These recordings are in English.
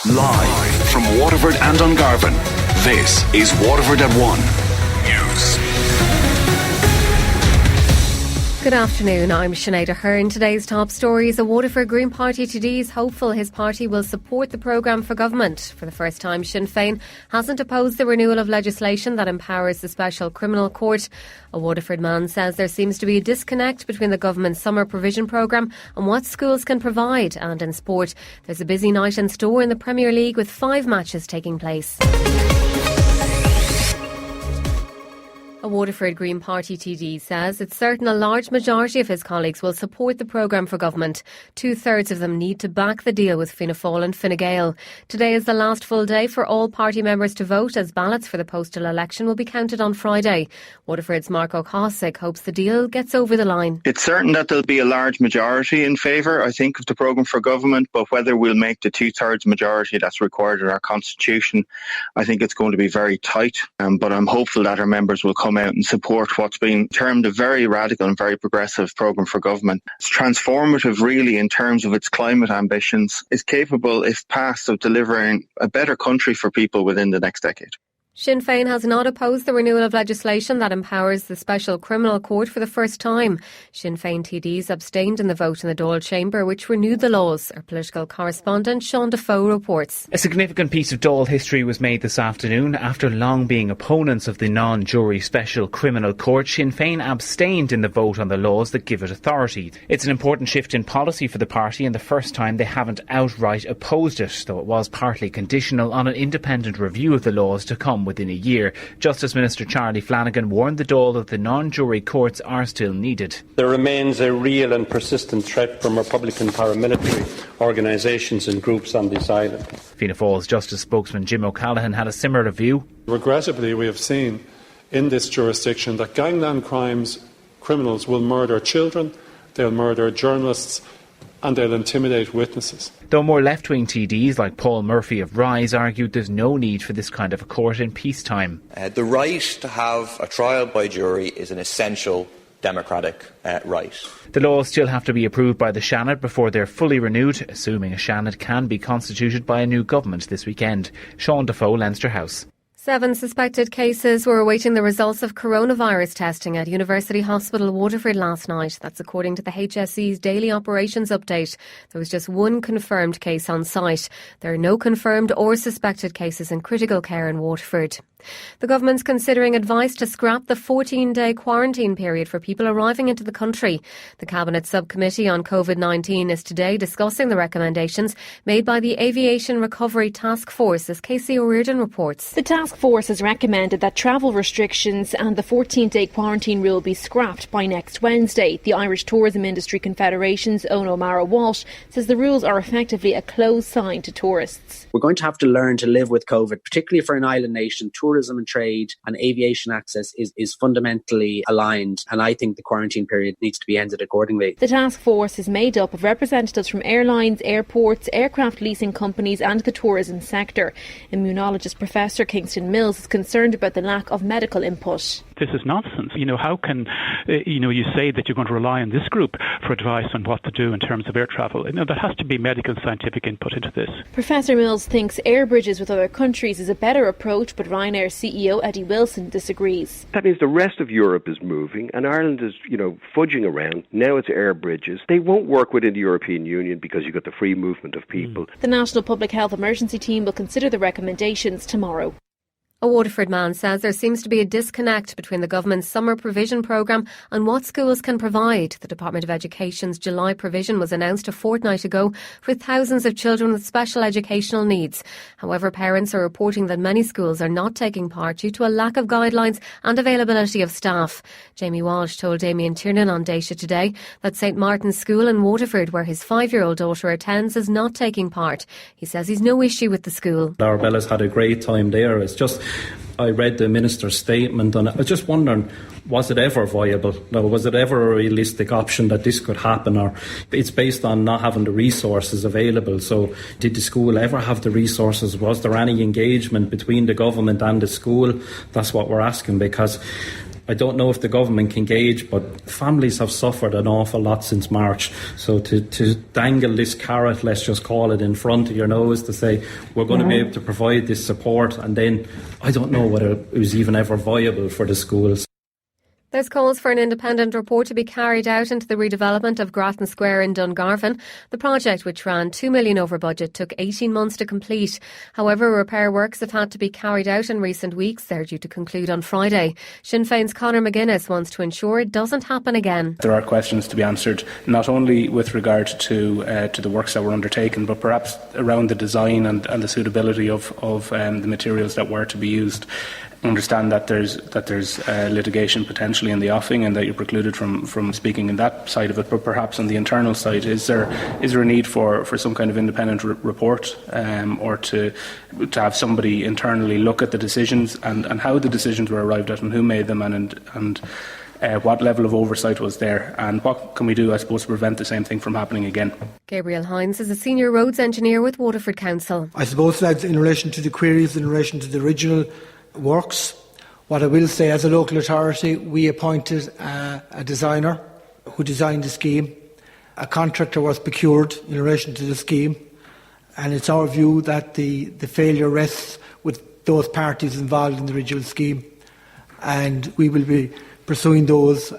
Live from Waterford and Dungarvan, this is Waterford at 1 News. Good afternoon, I'm Sinead Aherne. Today's top stories: a Waterford Green Party TD is hopeful his party will support the programme for government. For the first time, Sinn Féin hasn't opposed the renewal of legislation that empowers the Special Criminal Court. A Waterford man says there seems to be a disconnect between the government's summer provision programme and what schools can provide. And in sport, there's a busy night in store in the Premier League with 5 matches taking place. A Waterford Green Party TD says it's certain a large majority of his colleagues will support the programme for government. 2/3 of them need to back the deal with Fianna Fáil and Fine Gael. Today is the last full day for all party members to vote, as ballots for the postal election will be counted on Friday. Waterford's Mark O'Cosick hopes the deal gets over the line. It's certain that there'll be a large majority in favour, I think, of the programme for government, but whether we'll make the 2/3 majority that's required in our constitution, I think it's going to be very tight. But I'm hopeful that our members will come out and support what's been termed a very radical and very progressive programme for government. It's transformative really in terms of its climate ambitions. It's capable, if passed, of delivering a better country for people within the next decade. Sinn Féin has not opposed the renewal of legislation that empowers the Special Criminal Court for the first time. Sinn Féin TDs abstained in the vote in the Dáil Chamber, which renewed the laws. Our political correspondent Sean Defoe reports. A significant piece of Dáil history was made this afternoon. After long being opponents of the non-jury Special Criminal Court, Sinn Féin abstained in the vote on the laws that give it authority. It's an important shift in policy for the party and the first time they haven't outright opposed it, though it was partly conditional on an independent review of the laws to come within a year. Justice Minister Charlie Flanagan warned the Dáil that the non-jury courts are still needed. There remains a real and persistent threat from Republican paramilitary organisations and groups on this island. Fianna Fáil's Justice spokesman Jim O'Callaghan had a similar view. Regrettably, we have seen in this jurisdiction that gangland criminals will murder children, they'll murder journalists, and they'll intimidate witnesses. Though more left-wing TDs like Paul Murphy of Rise argued there's no need for this kind of a court in peacetime. The right to have a trial by jury is an essential democratic right. The laws still have to be approved by the Seanad before they're fully renewed, assuming a Seanad can be constituted by a new government this weekend. Sean Defoe, Leinster House. 7 suspected cases were awaiting the results of coronavirus testing at University Hospital Waterford last night. That's according to the HSE's daily operations update. There was just 1 confirmed case on site. There are no confirmed or suspected cases in critical care in Waterford. The government's considering advice to scrap the 14-day quarantine period for people arriving into the country. The Cabinet Subcommittee on COVID-19 is today discussing the recommendations made by the Aviation Recovery Task Force, as Casey O'Riordan reports. The task force has recommended that travel restrictions and the 14-day quarantine rule be scrapped by next Wednesday. The Irish Tourism Industry Confederation's Owen O'Mara Walsh says the rules are effectively a closed sign to tourists. We're going to have to learn to live with COVID, particularly for an island nation. Tourism and trade and aviation access is fundamentally aligned, and I think the quarantine period needs to be ended accordingly. The task force is made up of representatives from airlines, airports, aircraft leasing companies and the tourism sector. Immunologist Professor Kingston Mills is concerned about the lack of medical input. This is nonsense. How can you say that you're going to rely on this group for advice on what to do in terms of air travel? There has to be medical and scientific input into this. Professor Mills thinks air bridges with other countries is a better approach, but Ryanair CEO Eddie Wilson disagrees. That means the rest of Europe is moving and Ireland is, fudging around. Now it's air bridges. They won't work within the European Union because you've got the free movement of people. The National Public Health Emergency Team will consider the recommendations tomorrow. A Waterford man says there seems to be a disconnect between the government's summer provision programme and what schools can provide. The Department of Education's July provision was announced a fortnight ago for thousands of children with special educational needs. However, parents are reporting that many schools are not taking part due to a lack of guidelines and availability of staff. Jamie Walsh told Damien Tiernan on Daisha today that St Martin's School in Waterford, where his 5-year-old daughter attends, is not taking part. He says he's no issue with the school. Arabella's had a great time there. It's just, I read the Minister's statement and I was just wondering, was it ever viable? No, was it ever a realistic option that this could happen? Or it's based on not having the resources available. So did the school ever have the resources? Was there any engagement between the government and the school? That's what we're asking, because I don't know if the government can gauge, but families have suffered an awful lot since March. So to dangle this carrot, let's just call it, in front of your nose to say we're going to be able to provide this support, and then I don't know whether it was even ever viable for the schools. There's calls for an independent report to be carried out into the redevelopment of Grafton Square in Dungarvan. The project, which ran $2 million over budget, took 18 months to complete. However, repair works have had to be carried out in recent weeks. They're due to conclude on Friday. Sinn Féin's Conor McGuinness wants to ensure it doesn't happen again. There are questions to be answered, not only with regard to the works that were undertaken, but perhaps around the design and the suitability of the materials that were to be used. Understand that there's litigation potentially in the offing, and that you're precluded from speaking in that side of it. But perhaps on the internal side, is there a need for some kind of independent report, or to have somebody internally look at the decisions and how the decisions were arrived at and who made them, and what level of oversight was there, and what can we do, I suppose, to prevent the same thing from happening again? Gabriel Hines is a senior roads engineer with Waterford Council. I suppose, lads, in relation to the queries, in relation to the original works, what I will say, as a local authority, we appointed a designer who designed the scheme. A contractor was procured in relation to the scheme, and it's our view that the failure rests with those parties involved in the original scheme, and we will be pursuing those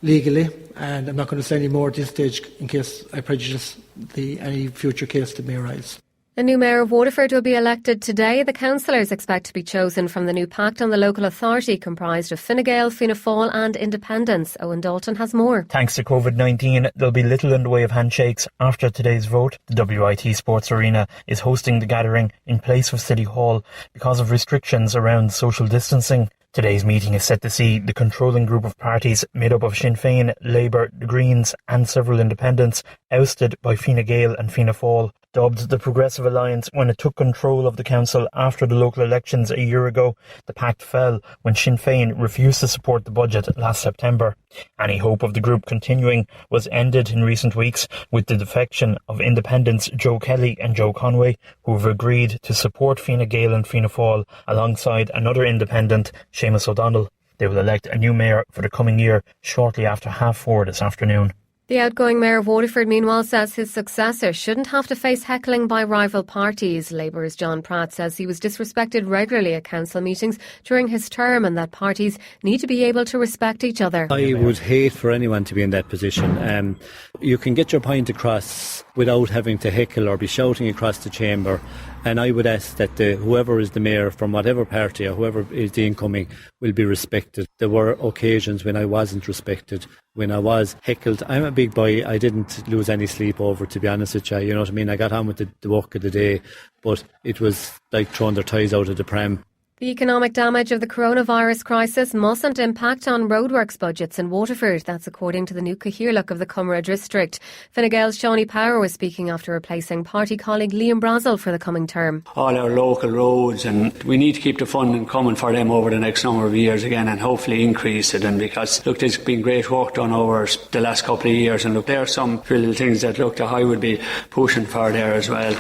legally, and I'm not going to say any more at this stage in case I prejudice any future case that may arise. A new mayor of Waterford will be elected today. The councillors expect to be chosen from the new pact on the local authority, comprised of Fine Gael, Fianna Fáil and Independents. Owen Dalton has more. Thanks to COVID-19, there'll be little in the way of handshakes after today's vote. The WIT Sports Arena is hosting the gathering in place of City Hall because of restrictions around social distancing. Today's meeting is set to see the controlling group of parties made up of Sinn Féin, Labour, the Greens and several independents ousted by Fine Gael and Fianna Fáil. Dubbed the Progressive Alliance when it took control of the council after the local elections a year ago, the pact fell when Sinn Féin refused to support the budget last September. Any hope of the group continuing was ended in recent weeks with the defection of independents Joe Kelly and Joe Conway, who have agreed to support Fine Gael and Fianna Fáil alongside another independent, Seamus O'Donnell. They will elect a new mayor for the coming year shortly after 4:30 this afternoon. The outgoing mayor of Waterford, meanwhile, says his successor shouldn't have to face heckling by rival parties. Labour's John Pratt says he was disrespected regularly at council meetings during his term, and that parties need to be able to respect each other. I would hate for anyone to be in that position. You can get your point across without having to heckle or be shouting across the chamber. And I would ask that whoever is the mayor from whatever party or whoever is the incoming will be respected. There were occasions when I wasn't respected, when I was heckled. I'm a big boy. I didn't lose any sleep over, to be honest with you. You know what I mean? I got on with the work of the day, but it was like throwing their ties out of the pram. The economic damage of the coronavirus crisis mustn't impact on roadworks budgets in Waterford. That's according to the new Cathaoirleach of the Cumra district. Fine Gael's Shawnee Power was speaking after replacing party colleague Liam Brazel for the coming term. All our local roads, and we need to keep the funding coming for them over the next number of years again, and hopefully increase it. And because, look, there's been great work done over the last couple of years, and look, there are some little things that, look, that I would be pushing for there as well.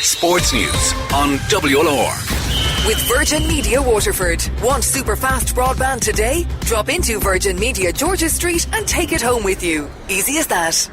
Sports News on WLR. With Virgin Media Waterford. Want super fast broadband today? Drop into Virgin Media George's Street and take it home with you. Easy as that.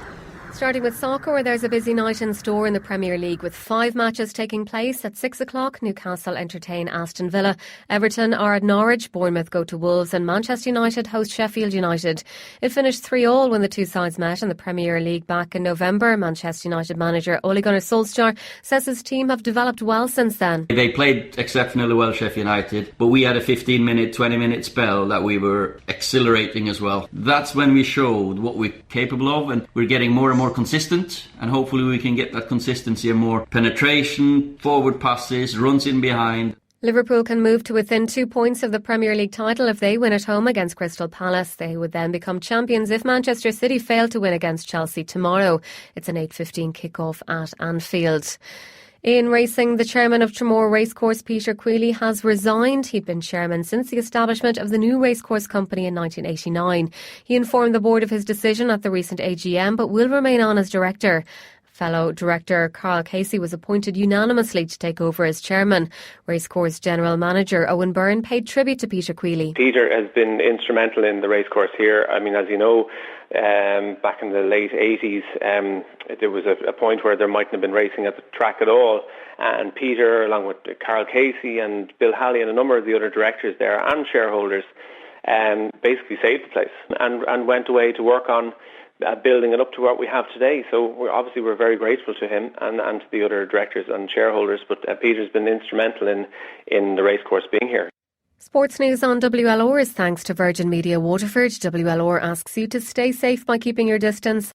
Starting with soccer, where there's a busy night in store in the Premier League with 5 matches taking place. At 6 o'clock, Newcastle entertain Aston Villa. Everton are at Norwich, Bournemouth go to Wolves and Manchester United host Sheffield United. It finished 3-3 when the two sides met in the Premier League back in November. Manchester United manager Ole Gunnar Solskjaer says his team have developed well since then. They played exceptionally well, Sheffield United, but we had a 15-minute, 20-minute spell that we were accelerating as well. That's when we showed what we're capable of, and we're getting more and more consistent, and hopefully we can get that consistency and more penetration, forward passes, runs in behind. Liverpool can move to within 2 points of the Premier League title if they win at home against Crystal Palace. They would then become champions if Manchester City fail to win against Chelsea tomorrow. It's an 8:15 kick-off at Anfield. In racing, the chairman of Tramore Racecourse, Peter Queally, has resigned. He'd been chairman since the establishment of the new racecourse company in 1989. He informed the board of his decision at the recent AGM, but will remain on as director. Fellow director Carl Casey was appointed unanimously to take over as chairman. Racecourse General Manager Owen Byrne paid tribute to Peter Queally. Peter has been instrumental in the racecourse here. I mean, as you know, back in the late 80s, there was a point where there mightn't have been racing at the track at all. And Peter, along with Carl Casey and Bill Halley and a number of the other directors there and shareholders, basically saved the place and went away to work on building it up to what we have today. So we're very grateful to him and to the other directors and shareholders. But Peter's been instrumental in the racecourse being here. Sports news on WLR is thanks to Virgin Media Waterford. WLR asks you to stay safe by keeping your distance.